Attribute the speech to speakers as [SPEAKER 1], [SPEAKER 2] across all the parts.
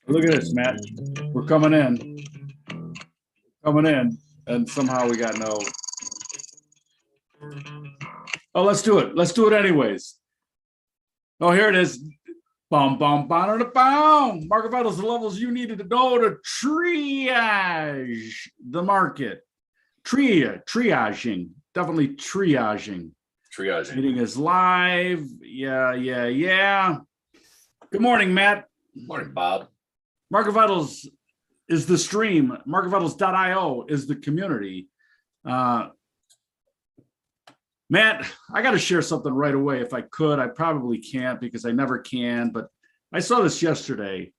[SPEAKER 1] Look at this, Matt. We're coming in, and somehow we got no. Oh, let's do it. Let's do it anyways. Oh, here it is. Bum, bum, bum, bum. Market vitals, the levels you needed to know to triage the market. Triaging. Definitely triaging. Meeting is live. Yeah. Good morning, Matt.
[SPEAKER 2] Morning, Bob.
[SPEAKER 1] Market Vitals is the stream. MarketVitals.io is the community. Matt, I got to share something right away if I could. I probably can't because I never can, but I saw this yesterday.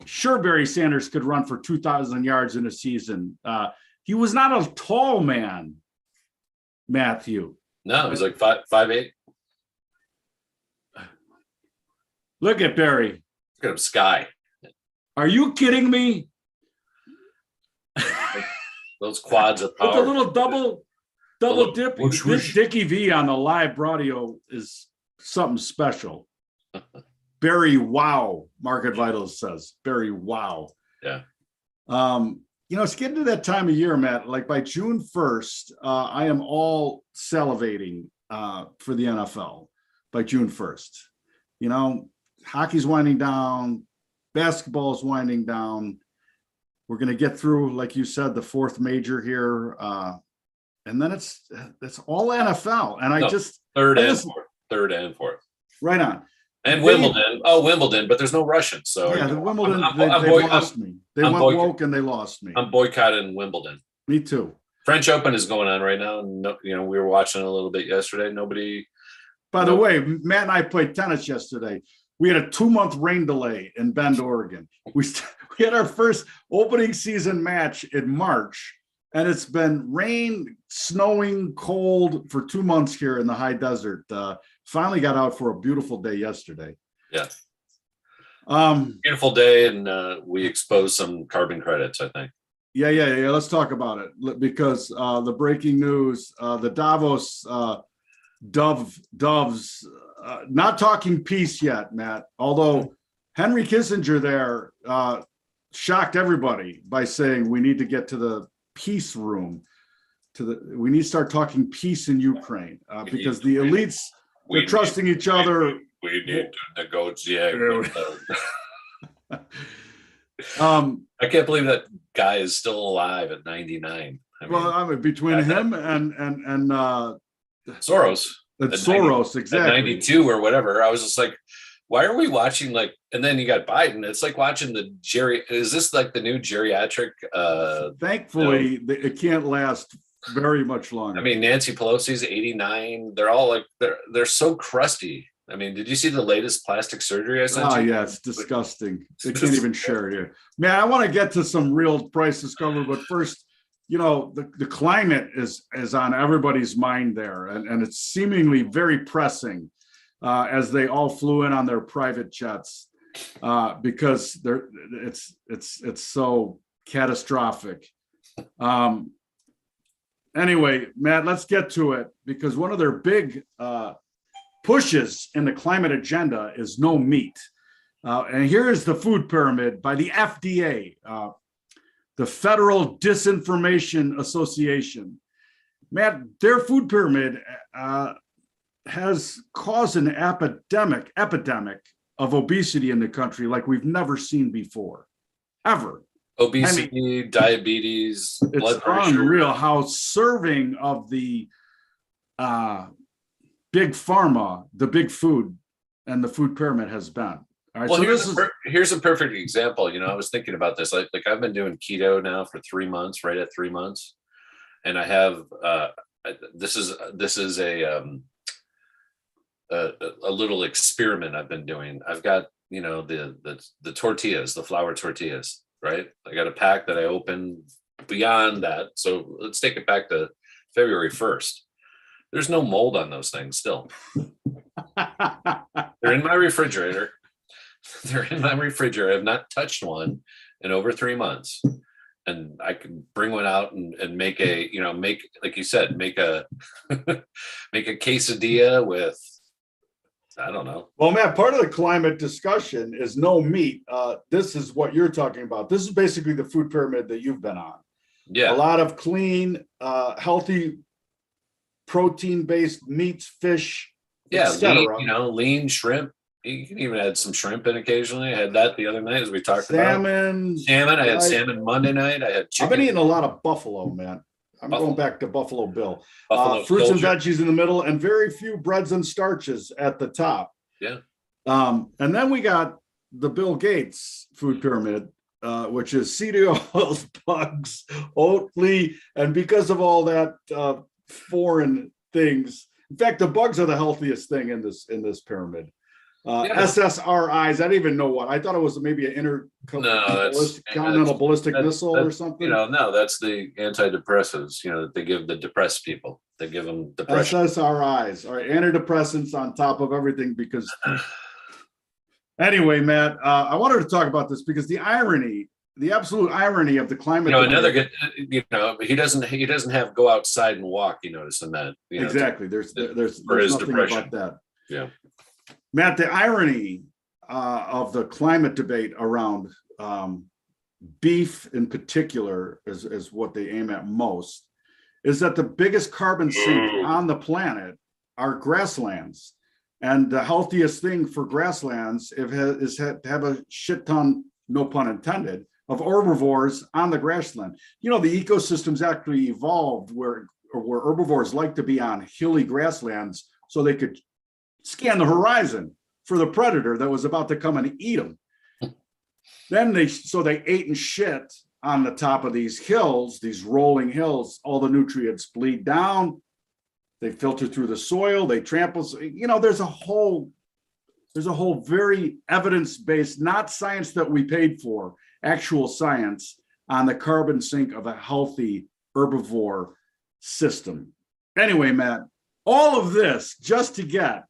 [SPEAKER 1] Sure, Barry Sanders could run for 2,000 yards in a season. He was not a tall man, Matthew.
[SPEAKER 2] No, he's like 5'8".
[SPEAKER 1] Look at Barry.
[SPEAKER 2] Look at him, sky.
[SPEAKER 1] Are you kidding me?
[SPEAKER 2] Those quads are powerful.
[SPEAKER 1] With a little double dip. This Dickie V on the live audio is something special. Barry, wow. Market Vitals says Barry, wow.
[SPEAKER 2] Yeah.
[SPEAKER 1] It's getting to that time of year, Matt. Like by June 1st, I am all salivating for the NFL by June 1st. Hockey's winding down, basketball is winding down. We're going to get through, like you said, the fourth major here. And then it's all NFL. And
[SPEAKER 2] third and fourth.
[SPEAKER 1] Right on.
[SPEAKER 2] And Wimbledon. Wimbledon, but there's no Russians. So
[SPEAKER 1] yeah, the Wimbledon, they lost me. They went woke and they lost me.
[SPEAKER 2] I'm boycotting Wimbledon.
[SPEAKER 1] Me too.
[SPEAKER 2] French Open is going on right now. We were watching a little bit yesterday.
[SPEAKER 1] By the way, Matt and I played tennis yesterday. We had a 2-month rain delay in Bend, Oregon. We had our first opening season match in March, and it's been rain, snowing, cold for 2 months here in the high desert. Finally got out for a beautiful day yesterday.
[SPEAKER 2] Yeah. Beautiful day, and we exposed some carbon credits, I think.
[SPEAKER 1] Yeah. Let's talk about it because the breaking news, the Davos doves, not talking peace yet, Matt, although Henry Kissinger there shocked everybody by saying we need to get to the peace room. We need to start talking peace in Ukraine because the elites, they're trusting each other.
[SPEAKER 2] We need to negotiate. I can't believe that guy is still alive at 99.
[SPEAKER 1] Between him and
[SPEAKER 2] Soros.
[SPEAKER 1] Soros, exactly.
[SPEAKER 2] At 92 or whatever. I was just like, why are we watching and then you got Biden. It's like watching is this like the new geriatric?
[SPEAKER 1] Thankfully, it can't last very much longer.
[SPEAKER 2] I mean, Nancy Pelosi's 89. They're all like, they're so crusty. I mean, did you see the latest plastic surgery I sent you?
[SPEAKER 1] Oh, yeah, it's disgusting. They can't even share it here. Man, I want to get to some real price discovery, but first, the climate is on everybody's mind there, and it's seemingly very pressing as they all flew in on their private jets because it's so catastrophic. Anyway, Matt, let's get to it because one of their big pushes in the climate agenda is no meat. And here is the food pyramid by the FDA. The Federal Disinformation Association. Matt, their food pyramid has caused an epidemic of obesity in the country like we've never seen before, ever.
[SPEAKER 2] Obesity, diabetes, blood pressure.
[SPEAKER 1] It's unreal how serving of the big pharma, the big food, and the food pyramid has been. All right,
[SPEAKER 2] well,
[SPEAKER 1] so
[SPEAKER 2] here's a perfect example. I was thinking about this. Like I've been doing keto now for 3 months, right at 3 months, and I have this is a little experiment I've been doing. I've got the tortillas, the flour tortillas, right? I got a pack that I opened beyond that. So let's take it back to February 1st. There's no mold on those things still. They're in my refrigerator. I have not touched one in over 3 months. And I can bring one out and make like you said, make a make a quesadilla with I don't know.
[SPEAKER 1] Well, Matt, part of the climate discussion is no meat. This is what you're talking about. This is basically the food pyramid that you've been on. A
[SPEAKER 2] Yeah.
[SPEAKER 1] lot of clean, healthy, protein-based meats, fish,
[SPEAKER 2] Yeah. Lean,
[SPEAKER 1] etc.
[SPEAKER 2] lean shrimp. You can even add some shrimp in occasionally. I had that the other night as we talked about.
[SPEAKER 1] Salmon.
[SPEAKER 2] Salmon. I had
[SPEAKER 1] Right.
[SPEAKER 2] salmon Monday night. I had
[SPEAKER 1] I've been
[SPEAKER 2] chicken.
[SPEAKER 1] eating a lot of buffalo, man. I'm going
[SPEAKER 2] Buffalo.
[SPEAKER 1] back to Buffalo Bill.
[SPEAKER 2] Buffalo
[SPEAKER 1] Fruits and
[SPEAKER 2] soldier.
[SPEAKER 1] veggies in the middle, and very few breads and starches at the top.
[SPEAKER 2] Yeah.
[SPEAKER 1] And then we got the Bill Gates food pyramid, which is seed oils, bugs, Oatly, and because of all that foreign things. In fact, the bugs are the healthiest thing in this pyramid. SSRIs, I didn't even know what. I thought it was maybe an intercontinental ballistic missile or something.
[SPEAKER 2] No, that's the antidepressants, that they give the depressed people. They give them depression.
[SPEAKER 1] SSRIs, all right, antidepressants on top of everything because anyway, Matt, I wanted to talk about this because the absolute irony of the climate.
[SPEAKER 2] Another good, he doesn't have go outside and walk, you notice in that.
[SPEAKER 1] Exactly. There's
[SPEAKER 2] his
[SPEAKER 1] nothing
[SPEAKER 2] depression.
[SPEAKER 1] about that.
[SPEAKER 2] Yeah.
[SPEAKER 1] Matt, the irony of the climate debate around beef in particular is what they aim at most, is that the biggest carbon sink on the planet are grasslands. And the healthiest thing for grasslands is to have a shit ton, no pun intended, of herbivores on the grassland. The ecosystems actually evolved where herbivores like to be on hilly grasslands so they could scan the horizon for the predator that was about to come and eat them. Then they ate and shit on the top of these hills, these rolling hills. All the nutrients bleed down. They filter through the soil. They trample. There's a whole very evidence-based, not science that we paid for, actual science on the carbon sink of a healthy herbivore system. Anyway, Matt, all of this just to get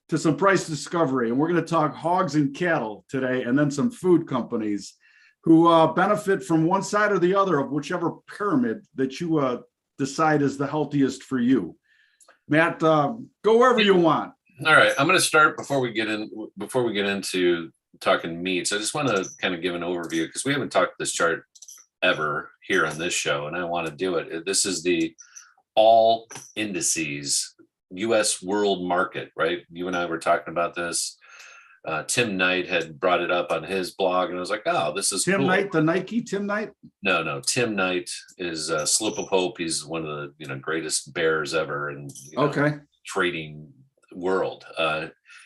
[SPEAKER 1] to some price discovery. And we're going to talk hogs and cattle today, and then some food companies who benefit from one side or the other of whichever pyramid that you decide is the healthiest for you. Matt, go wherever you want.
[SPEAKER 2] All right, I'm going to start before we get into talking meats. I just want to kind of give an overview because we haven't talked this chart ever here on this show, and I want to do it. This is the all indices U.S. world market, right? You and I were talking about this. Tim Knight had brought it up on his blog, and I was like, "Oh, this is
[SPEAKER 1] Tim
[SPEAKER 2] cool."
[SPEAKER 1] Knight, the Nike Tim Knight?
[SPEAKER 2] No. Tim Knight is Slip of Hope. He's one of the greatest bears ever in trading world.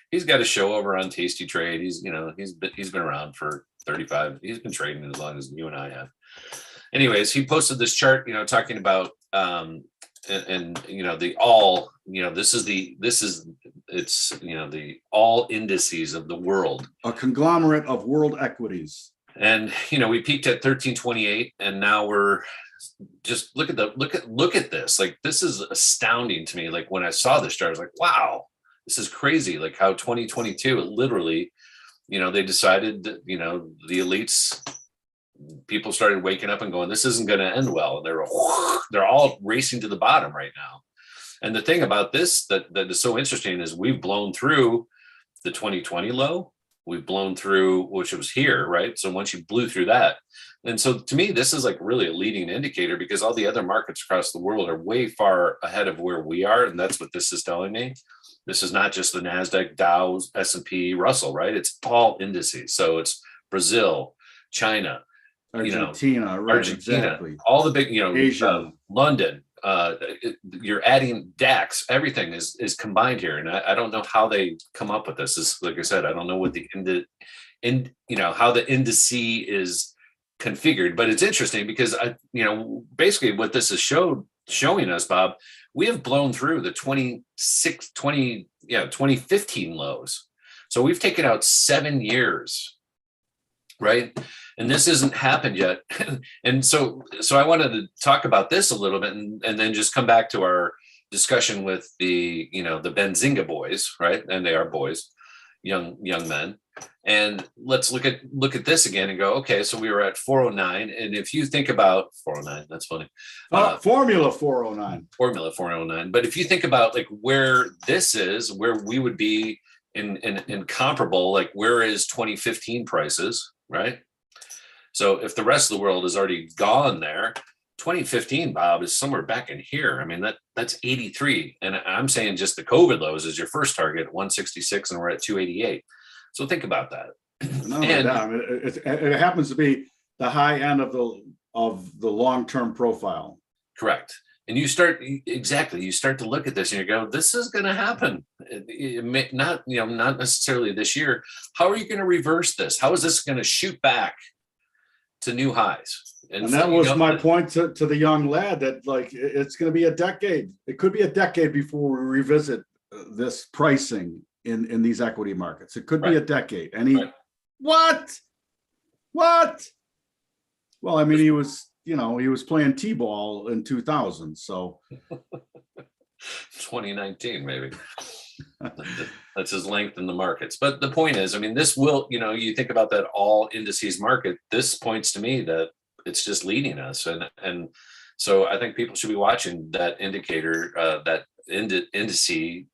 [SPEAKER 2] He's got a show over on Tasty Trade. He's been around for 35. He's been trading as long as you and I have. Anyways, he posted this chart, talking about the all, the all indices of the world,
[SPEAKER 1] a conglomerate of world equities.
[SPEAKER 2] And we peaked at 1328, and now we're just look at this. Like, this is astounding to me. Like, when I saw this chart, I was like, wow, this is crazy. Like how 2022, it literally, they decided that, the elites, people started waking up and going, this isn't going to end well. And they're all racing to the bottom right now. And the thing about this that is so interesting is we've blown through the 2020 low. We've blown through, which was here, right? So once you blew through that. And so to me, this is like really a leading indicator because all the other markets across the world are way far ahead of where we are. And that's what this is telling me. This is not just the NASDAQ, Dow, S&P, Russell, right? It's all indices. So it's Brazil, China,
[SPEAKER 1] Argentina, right?
[SPEAKER 2] Argentina,
[SPEAKER 1] exactly.
[SPEAKER 2] All the big,
[SPEAKER 1] Asia,
[SPEAKER 2] London. You're adding DAX. Everything is combined here, and I don't know how they come up with this. Is like I said, I don't know what how the indice is configured, but it's interesting because basically what this is showing us, Bob, we have blown through the 2015 lows. So we've taken out 7 years, right? And this hasn't happened yet. And so I wanted to talk about this a little bit and then just come back to our discussion with the Benzinga boys, right? And they are boys, young men. And let's look at this again and go, okay, so we were at 409. And if you think about 409, that's funny.
[SPEAKER 1] Formula 409.
[SPEAKER 2] Formula 409. But if you think about like where this is, where we would be in comparable, like where is 2015 prices, right? So if the rest of the world has already gone there, 2015, Bob, is somewhere back in here. I mean, that's 83. And I'm saying just the COVID lows is your first target, 166, and we're at 288. So think about that.
[SPEAKER 1] Not only that, I mean, it happens to be the high end of the long-term profile.
[SPEAKER 2] Correct. And you start to look at this and you go, this is going to happen. It may not, not necessarily this year. How are you going to reverse this? How is this going to shoot back to new highs?
[SPEAKER 1] And that was my point to the young lad, that like, it's going to be a decade. It could be a decade before we revisit this pricing in these equity markets. It could be a decade. And he, what? Well, I mean, he was playing T-ball in 2000. So
[SPEAKER 2] 2019, maybe. That's his length in the markets. But the point is, I mean, this will, you think about that all indices market, this points to me that it's just leading us. And so I think people should be watching that indicator, that indice,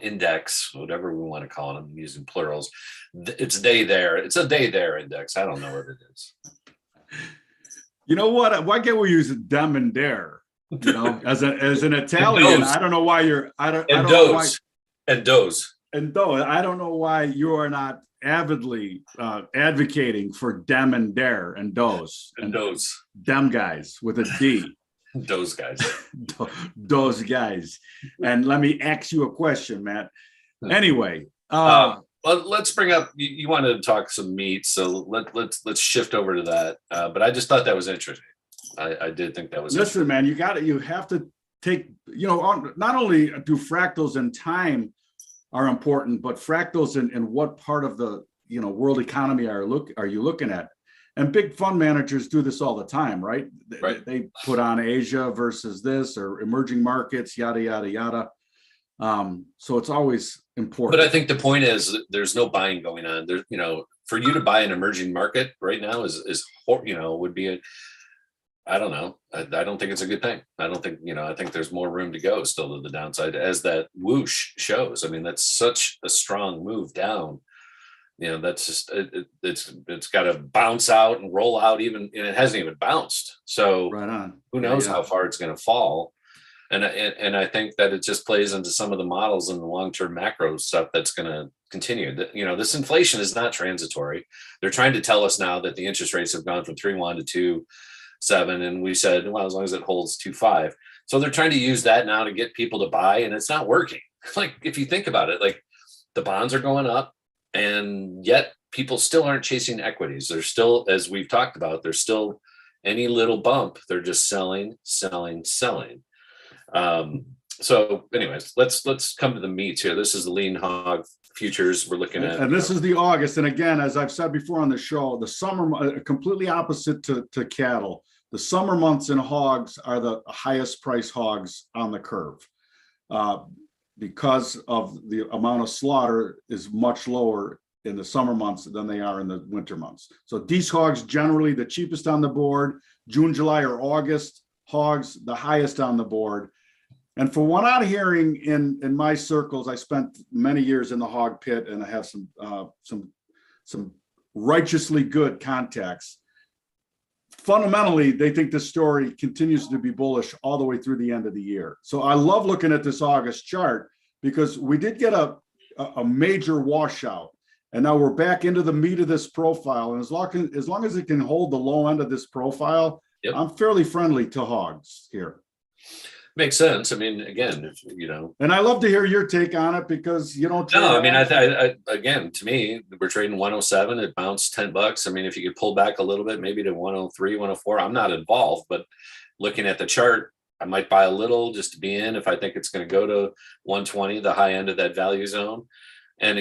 [SPEAKER 2] index, whatever we want to call it. I'm using plurals. It's day there. It's a day there index. I don't know what it is.
[SPEAKER 1] You know what? Why can't we use dem and dare? As an Italian, I don't know why you're. I don't know why.
[SPEAKER 2] And doze.
[SPEAKER 1] And though I don't know why you are not avidly advocating for dem and dare and doze.
[SPEAKER 2] And doze.
[SPEAKER 1] Dem guys with a D.
[SPEAKER 2] Those guys.
[SPEAKER 1] Those guys. And let me ask you a question, Matt. Anyway.
[SPEAKER 2] Well, let's bring up, you wanted to talk some meat, so let's shift over to that. But I just thought that was interesting. I did think that was
[SPEAKER 1] interesting. Listen, man, you have to take, not only do fractals in time are important, but fractals in what part of the world economy are you looking at? And big fund managers do this all the time, right? They put on Asia versus this, or emerging markets, yada yada yada. So it's always important.
[SPEAKER 2] But I think the point is there's no buying going on. There's, for you to buy an emerging market right now would be I don't know. I don't think it's a good thing. I don't think, I think there's more room to go still to the downside, as that whoosh shows. I mean, that's such a strong move down. That's just, it's got to bounce out and roll out and it hasn't even bounced. So
[SPEAKER 1] right on.
[SPEAKER 2] Who knows how far it's going to fall. And I think that it just plays into some of the models and the long-term macro stuff that's going to continue. This inflation is not transitory. They're trying to tell us now that the interest rates have gone from 3.1 to 2.7, and we said, well, as long as it holds 2.5. So they're trying to use that now to get people to buy, and it's not working. Like, if you think about it, like the bonds are going up, and yet people still aren't chasing equities. They're still, as we've talked about, there's still any little bump, they're just selling. So anyways, let's come to the meats here. This is the lean hog futures we're looking at.
[SPEAKER 1] And this is the August. And again, as I've said before on the show, the summer, completely opposite to cattle. The summer months in hogs are the highest price hogs on the curve. Because of the amount of slaughter is much lower in the summer months than they are in the winter months. So these hogs generally the cheapest on the board. June, July, or August hogs the highest on the board. And from what I'm hearing in my circles, I spent many years in the hog pit, and I have some righteously good contacts. Fundamentally, they think this story continues to be bullish all the way through the end of the year. So I love looking at this August chart, because we did get a major washout, and now we're back into the meat of this profile. And as long as it can hold the low end of this profile, yep, I'm fairly friendly to hogs here.
[SPEAKER 2] Makes sense. I mean, again,
[SPEAKER 1] and I love to hear your take on it, because you don't.
[SPEAKER 2] No, I mean, I again, to me, we're trading 107. It bounced $10. I mean, if you could pull back a little bit, maybe to 103, 104. I'm not involved, but looking at the chart, I might buy a little just to be in if I think it's going to go to 120, the high end of that value zone, and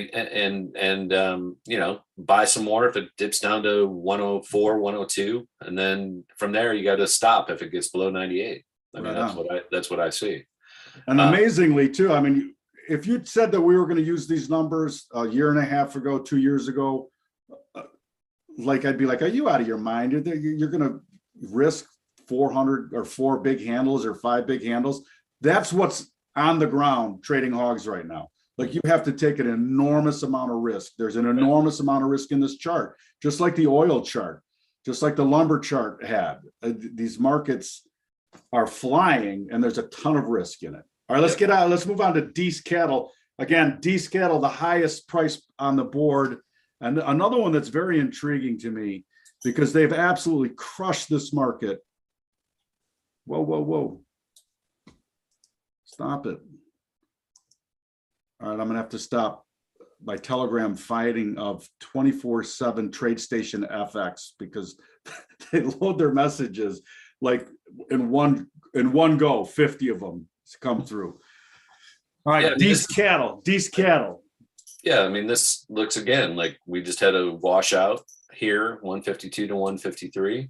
[SPEAKER 2] buy some more if it dips down to 104, 102, and then from there you got to stop if it gets below 98. I mean, that's what I see.
[SPEAKER 1] And amazingly too, I mean, if you'd said that we were going to use these numbers a year and a half ago, 2 years ago, like I'd be like, are you out of your mind? You're going to risk 400 or 4 big handles or 5 big handles? That's what's on the ground trading hogs right now. Like you have to take an enormous amount of risk. There's an enormous amount of risk in this chart, just like the oil chart, just like the lumber chart had. These markets are flying and there's a ton of risk in it. All right, let's get out. Let's move on to Deese cattle. Again, Deese cattle, the highest price on the board. And another one that's very intriguing to me because they've absolutely crushed this market. Whoa, whoa, whoa. Stop it. All right, I'm gonna have to stop my Telegram fighting of 24/7 Trade Station FX because they load their messages like in one go, 50 of them come through. All right,
[SPEAKER 2] Yeah, I mean,
[SPEAKER 1] Deese cattle.
[SPEAKER 2] Yeah, I mean, this looks again like we just had a washout here, 152 to 153,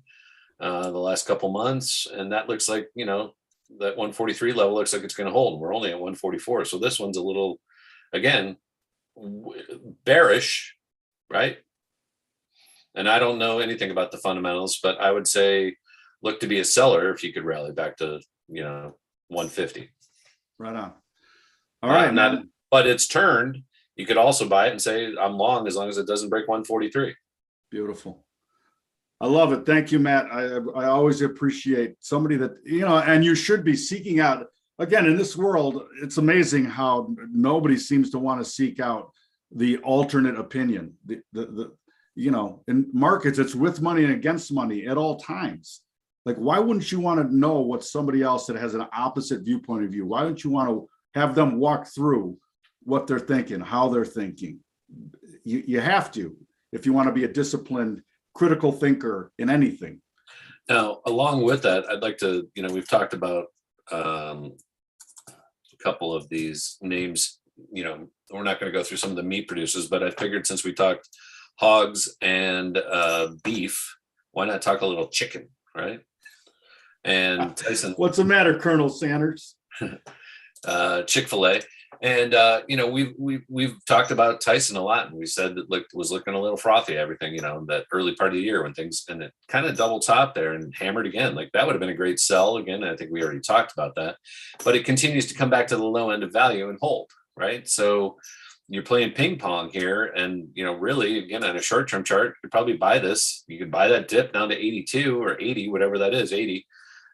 [SPEAKER 2] the last couple months, and that looks like, you know, that 143 level looks like it's going to hold. We're only at 144, so this one's a little, again, bearish, right? And I don't know anything about the fundamentals, but I would say look to be a seller if you could rally back to, you know, 150.
[SPEAKER 1] Right on. All right,
[SPEAKER 2] but it's turned. You could also buy it and say I'm long as it doesn't break 143.
[SPEAKER 1] Beautiful. I love it. Thank you, Matt. I always appreciate somebody that, you know, and you should be seeking out. Again, in this world, it's amazing how nobody seems to want to seek out the alternate opinion. The you know, in markets, it's with money and against money at all times. Like, why wouldn't you want to know what somebody else that has an opposite viewpoint of you? Why don't you want to have them walk through what they're thinking, how they're thinking? You have to, if you want to be a disciplined, critical thinker in anything.
[SPEAKER 2] Now, along with that, I'd like to, you know, we've talked about a couple of these names, you know, we're not going to go through some of the meat producers, but I figured since we talked hogs and beef, why not talk a little chicken, right? And Tyson,
[SPEAKER 1] what's the matter, Colonel Sanders?
[SPEAKER 2] Chick-fil-A. And you know, we've talked about Tyson a lot, and we said that was looking a little frothy, everything, you know, that early part of the year when things, and it kind of double topped there and hammered again. Like that would have been a great sell again. I think we already talked about that, but it continues to come back to the low end of value and hold, right? So you're playing ping pong here, and you know, really, again, on a short-term chart, you could probably buy this. You could buy that dip down to 82 or 80, whatever that is, 80.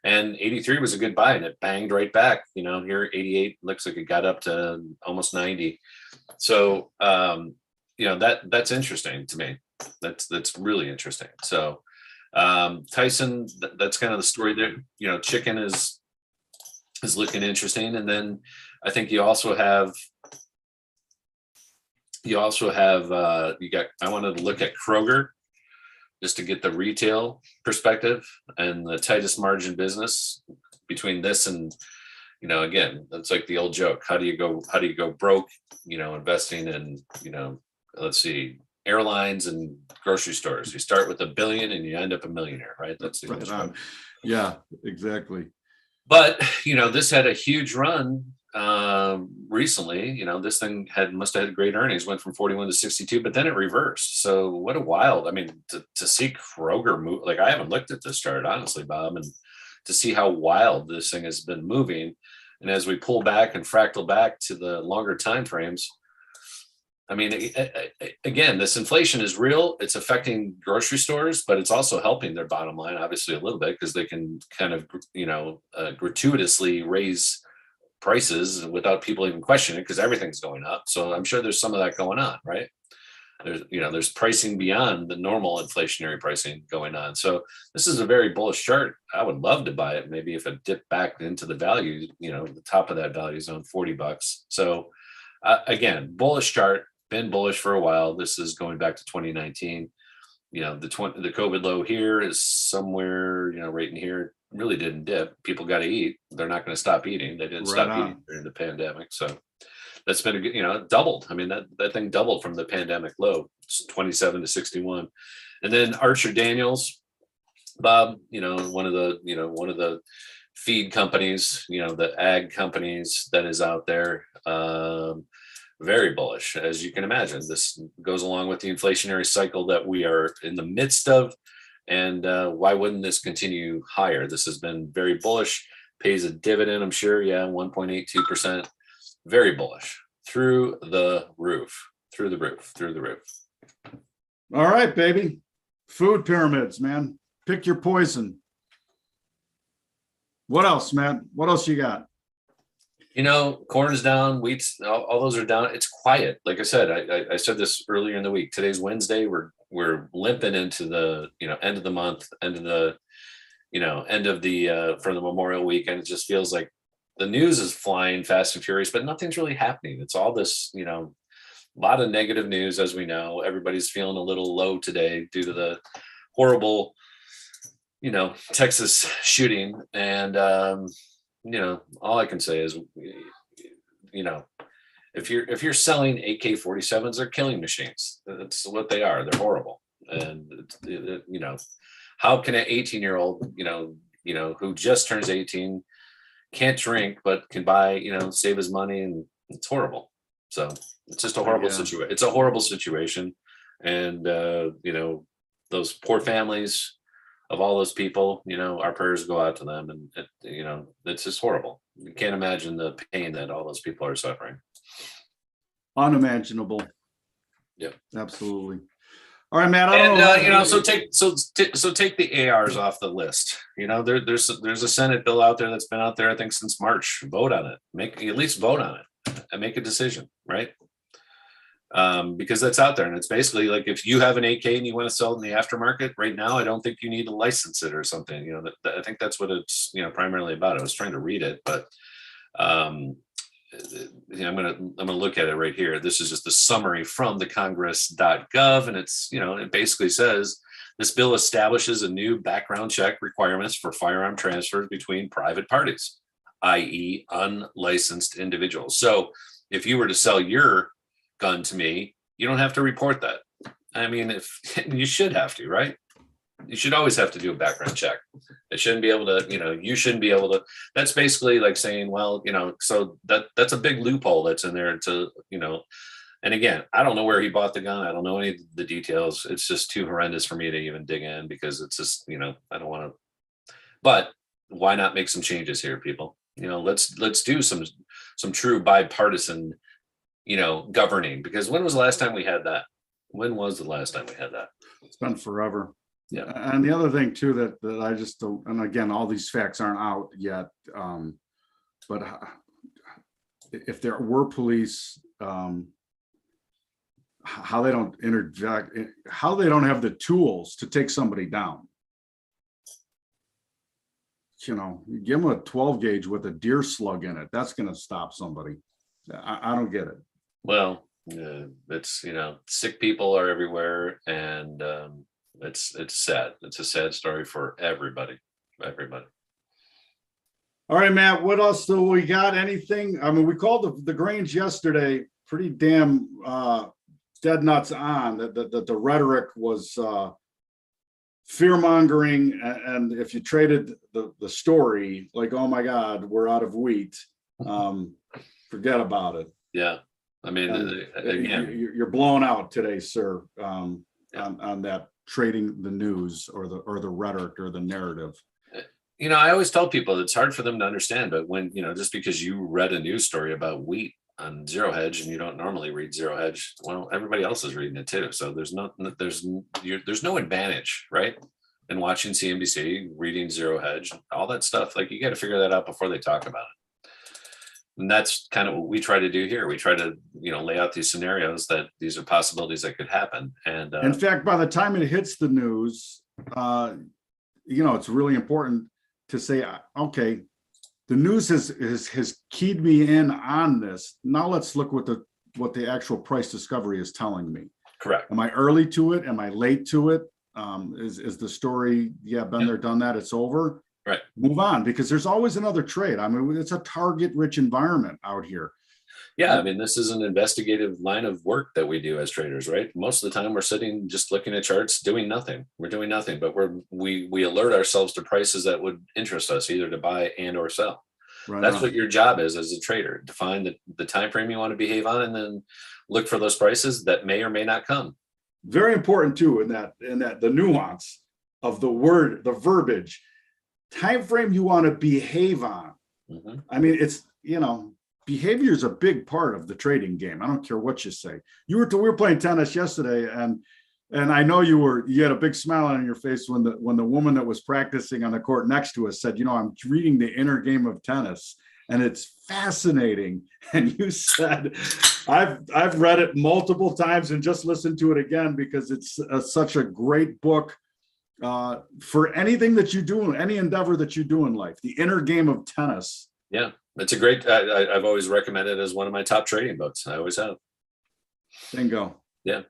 [SPEAKER 2] And 83 was a good buy, and it banged right back. You know, here 88 looks like it got up to almost 90. So, you know, that's interesting to me. That's really interesting. So, Tyson, that's kind of the story there. You know, chicken is looking interesting, and then I think you also have. I wanted to look at Kroger, just to get the retail perspective and the tightest margin business between this and, you know, again, that's like the old joke. How do you go broke, you know, investing in, you know, let's see, airlines and grocery stores. You start with $1 billion and you end up a millionaire, right? That's the
[SPEAKER 1] right. Yeah, exactly.
[SPEAKER 2] But, you know, this had a huge run recently. You know, this thing must have had great earnings, went from 41 to 62, but then it reversed. So what a wild, I mean, to see Kroger move, like I haven't looked at this chart, honestly, Bob, and to see how wild this thing has been moving. And as we pull back and fractal back to the longer time frames, I mean, again, this inflation is real. It's affecting grocery stores, but it's also helping their bottom line, obviously, a little bit, because they can kind of, you know, gratuitously raise prices without people even questioning it, because everything's going up. So I'm sure there's some of that going on, right? There's pricing beyond the normal inflationary pricing going on. So this is a very bullish chart. I would love to buy it. Maybe if it dipped back into the value, you know, the top of that value zone, $40. So again, bullish chart, been bullish for a while. This is going back to 2019. You know, the COVID low here is somewhere, you know, right in here. Really didn't dip. People got to eat. They're not going to stop eating. They didn't stop eating during the pandemic. So that's been a good, you know, doubled. I mean, that thing doubled from the pandemic low. It's 27 to 61. And then Archer Daniels, Bob, you know, one of the feed companies, you know, the ag companies that is out there. Very bullish, as you can imagine. This goes along with the inflationary cycle that we are in the midst of. And why wouldn't this continue higher? This has been very bullish, pays a dividend, I'm sure. Yeah, 1.82%. Very bullish. through the roof, through the roof, through the roof.
[SPEAKER 1] All right, baby. Food pyramids, man. Pick your poison. What else, Matt? What else you got?
[SPEAKER 2] Corn's down, wheat's, all those are down. It's quiet. Like I said, I said this earlier in the week. Today's Wednesday. We're limping into the end of the month, end of the for the Memorial weekend. It just feels like the news is flying fast and furious, but nothing's really happening. It's all this, a lot of negative news, as we know. Everybody's feeling a little low today due to the horrible, Texas shooting. And all I can say is, if you're selling AK-47s, they're killing machines. That's what they are. They're horrible. And how can an 18-year-old, who just turns 18, can't drink but can buy, save his money, and it's horrible. So it's just a horrible situation. It's a horrible situation, and those poor families of all those people, our prayers go out to them, and it's just horrible. You can't imagine the pain that all those people are suffering.
[SPEAKER 1] Unimaginable.
[SPEAKER 2] Yeah,
[SPEAKER 1] absolutely. All right, Matt. I don't know.
[SPEAKER 2] So take the ARs off the list. There's a Senate bill out there that's been out there, I think, since March. Vote on it. At least vote on it and make a decision, right? Because that's out there, and it's basically like, if you have an AK and you want to sell it in the aftermarket right now, I don't think you need to license it or something. I think that's what it's primarily about. I was trying to read it, but I'm gonna look at it right here. This is just a summary from the Congress.gov, and it's it basically says this bill establishes a new background check requirements for firearm transfers between private parties, i.e., unlicensed individuals. So if you were to sell your gun to me, you don't have to report that. I mean, if you should have to, right? You should always have to do a background check. It shouldn't be able to, you shouldn't be able to. That's basically like saying, well, so that's a big loophole that's in there to, and again, I don't know where he bought the gun. I don't know any of the details. It's just too horrendous for me to even dig in, because it's just, I don't want to. But why not make some changes here, people? Let's do some true bipartisan governing, because when was the last time we had that?
[SPEAKER 1] It's been forever.
[SPEAKER 2] Yeah.
[SPEAKER 1] And the other thing too, that I just don't, and again, all these facts aren't out yet, but if there were police, how they don't interject, how they don't have the tools to take somebody down. You give them a 12 gauge with a deer slug in it. That's going to stop somebody. I don't get it.
[SPEAKER 2] Well, it's, sick people are everywhere, and it's sad. It's a sad story for everybody.
[SPEAKER 1] All right, Matt, what else do we got? Anything? I mean, we called the Grange yesterday pretty damn dead nuts on that the rhetoric was fear mongering, and if you traded the story, like, oh my God, we're out of wheat, forget about it.
[SPEAKER 2] Yeah. I mean, again,
[SPEAKER 1] you're blown out today, sir, on that trading the news or the rhetoric or the narrative.
[SPEAKER 2] I always tell people it's hard for them to understand, but when, just because you read a news story about wheat on Zero Hedge and you don't normally read Zero Hedge, well, everybody else is reading it too. So there's no advantage, right? In watching CNBC, reading Zero Hedge, all that stuff. Like, you got to figure that out before they talk about it. And that's kind of what we try to do here. We try to, lay out these scenarios, that these are possibilities that could happen. And
[SPEAKER 1] in fact, by the time it hits the news, it's really important to say, okay, the news has keyed me in on this. Now let's look what the actual price discovery is telling me.
[SPEAKER 2] Correct.
[SPEAKER 1] Am I early to it? Am I late to it? Is the story, been there, done that, it's over?
[SPEAKER 2] Right.
[SPEAKER 1] Move on, because there's always another trade. I mean, it's a target-rich environment out here.
[SPEAKER 2] Yeah, I mean, this is an investigative line of work that we do as traders, right? Most of the time we're sitting just looking at charts, doing nothing. We're doing nothing, but we alert ourselves to prices that would interest us, either to buy and or sell. Right. That's what your job is as a trader: define the time frame you want to behave on, and then look for those prices that may or may not come.
[SPEAKER 1] Very important too, in that the nuance of the word, the verbiage, time frame you want to behave on. Mm-hmm. I mean, it's behavior is a big part of the trading game. I don't care what you say. We were playing tennis yesterday, and I know you had a big smile on your face when the woman that was practicing on the court next to us said, I'm reading the inner game of tennis, and it's fascinating. And you said, I've read it multiple times and just listened to it again because it's such a great book for anything that you do, any endeavor that you do in life. The Inner Game of Tennis.
[SPEAKER 2] Yeah, it's a great. I've always recommended it as one of my top trading books. I always have.
[SPEAKER 1] Bingo.
[SPEAKER 2] Yeah.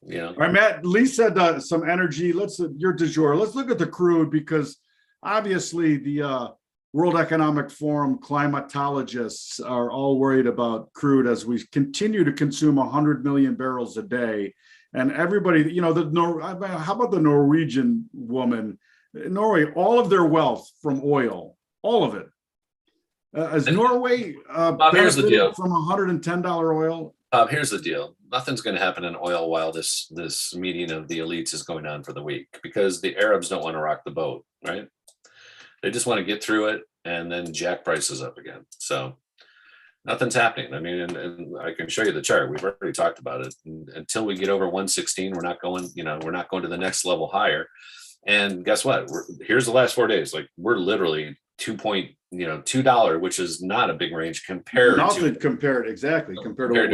[SPEAKER 2] Yeah.
[SPEAKER 1] All right, Matt. Lee said some energy. Your du jour. Let's look at the crude because obviously the World Economic Forum climatologists are all worried about crude as we continue to consume 100 million barrels a day. And everybody, how about the Norwegian woman? Norway, all of their wealth from oil, all of it. Is Norway
[SPEAKER 2] Bob, here's the deal.
[SPEAKER 1] From $110 oil?
[SPEAKER 2] Bob, here's the deal. Nothing's going to happen in oil while this meeting of the elites is going on for the week because the Arabs don't want to rock the boat, right? They just want to get through it and then jack prices up again. So nothing's happening. I mean, and I can show you the chart. We've already talked about it. Until we get over 116, we're not going to the next level higher. And guess what? Here's the last 4 days. Like we're literally $2, which is not a big range compared to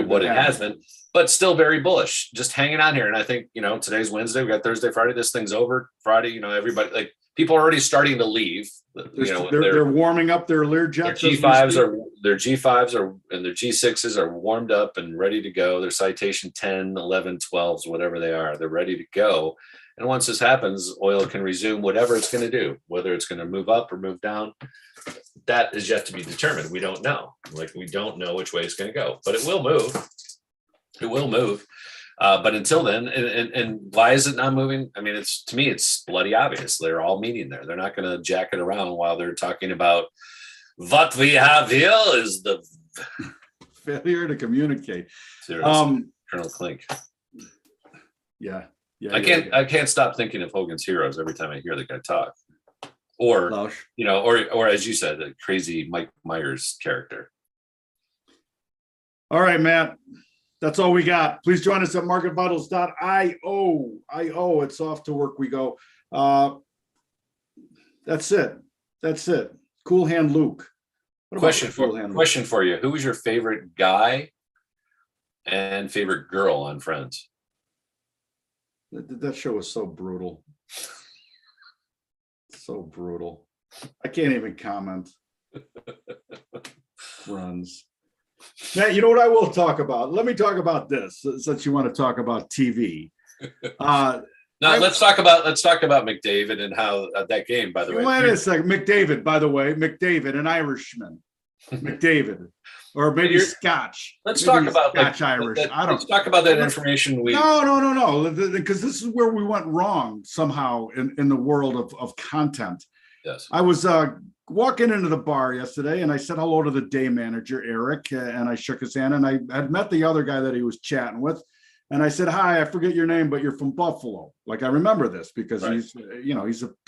[SPEAKER 2] what it has been, but still very bullish, just hanging on here. And I think, today's Wednesday, we got Thursday, Friday, this thing's over. Friday, everybody, like people are already starting to leave.
[SPEAKER 1] They're warming up their Learjets.
[SPEAKER 2] Their G5s and their G6s are warmed up and ready to go. Their citation 10, 11, 12s, whatever they are, they're ready to go. And once this happens, oil can resume whatever it's going to do, whether it's going to move up or move down. That is yet to be determined. We don't know. We don't know which way it's going to go, but it will move. It will move. But until then, and why is it not moving? I mean, to me, it's bloody obvious. They're all meeting there. They're not going to jack it around while they're talking about what we have here is the
[SPEAKER 1] failure to communicate.
[SPEAKER 2] Seriously, Colonel Klink.
[SPEAKER 1] Yeah.
[SPEAKER 2] I can't stop thinking of Hogan's Heroes every time I hear the guy talk. Or, or as you said, the crazy Mike Myers character.
[SPEAKER 1] All right, Matt. That's all we got. Please join us at marketvitals.io. It's off to work we go. That's it. Cool Hand Luke.
[SPEAKER 2] Question for you. Who was your favorite guy and favorite girl on Friends?
[SPEAKER 1] That show was so brutal. So brutal. I can't even comment. Friends. Now, you know what I will talk about? Let me talk about this since you want to talk about TV.
[SPEAKER 2] Let's talk about McDavid and how that game, by the way.
[SPEAKER 1] Wait a second. McDavid, by the way. McDavid, an Irishman. McDavid. Or maybe Scotch.
[SPEAKER 2] Let's talk about
[SPEAKER 1] Scotch Irish.
[SPEAKER 2] Let's talk about that information.
[SPEAKER 1] No. Because this is where we went wrong somehow in the world of content.
[SPEAKER 2] Yes.
[SPEAKER 1] I was walking into the bar yesterday and I said hello to the day manager, Eric, and I shook his hand, and I had met the other guy that he was chatting with. And I said, hi, I forget your name, but you're from Buffalo. Like, I remember this because he's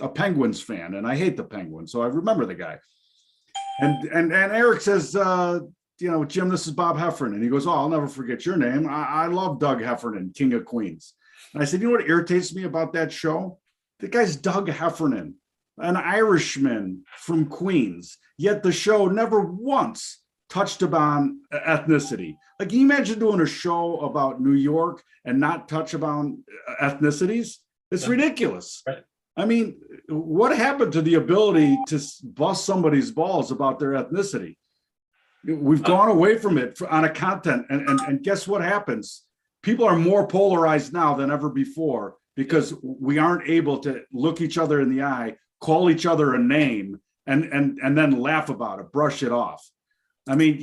[SPEAKER 1] a Penguins fan, and I hate the Penguins. So I remember the guy. And Eric says, Jim, this is Bob Heffernan. And he goes, oh, I'll never forget your name. I love Doug Heffernan, King of Queens. And I said, you know what irritates me about that show? The guy's Doug Heffernan, an Irishman from Queens. Yet the show never once touched upon ethnicity. Like, can you imagine doing a show about New York and not touch upon ethnicities? It's ridiculous.
[SPEAKER 2] Right.
[SPEAKER 1] I mean, what happened to the ability to bust somebody's balls about their ethnicity? We've gone away from it on a content. And guess what happens? People are more polarized now than ever before because we aren't able to look each other in the eye, call each other a name, and then laugh about it, brush it off. I mean,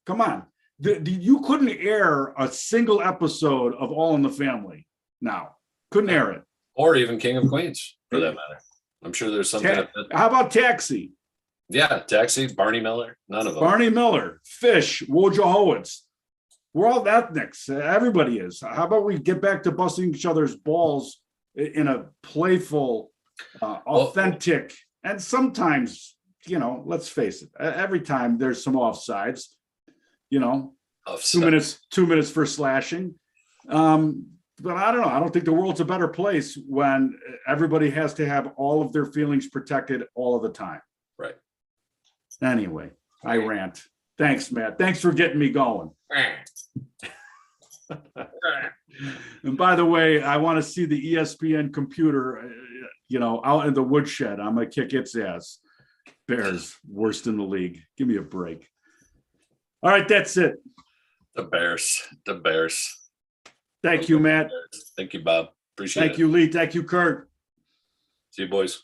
[SPEAKER 1] come on. You couldn't air a single episode of All in the Family now. Couldn't air it.
[SPEAKER 2] Or even King of Queens, for that matter. I'm sure there's something.
[SPEAKER 1] How about Taxi?
[SPEAKER 2] Yeah, Taxi, Barney Miller, none of them.
[SPEAKER 1] Barney Miller, Fish, Wojciechowicz. We're all ethnics. Everybody is. How about we get back to busting each other's balls in a playful, authentic, and sometimes, let's face it, every time there's some offsides. you know,
[SPEAKER 2] Tough
[SPEAKER 1] 2
[SPEAKER 2] stuff.
[SPEAKER 1] minutes, 2 minutes for slashing. But I don't know. I don't think the world's a better place when everybody has to have all of their feelings protected all of the time.
[SPEAKER 2] Right.
[SPEAKER 1] Anyway, I rant. Thanks, Matt. Thanks for getting me going. And by the way, I want to see the ESPN computer, out in the woodshed. I'm going to kick its ass. Bears, worst in the league. Give me a break. All right, that's it.
[SPEAKER 2] The Bears.
[SPEAKER 1] Thank you, Matt.
[SPEAKER 2] Thank you, Bob. Appreciate it.
[SPEAKER 1] Thank you, Lee. Thank you, Kurt.
[SPEAKER 2] See you, boys.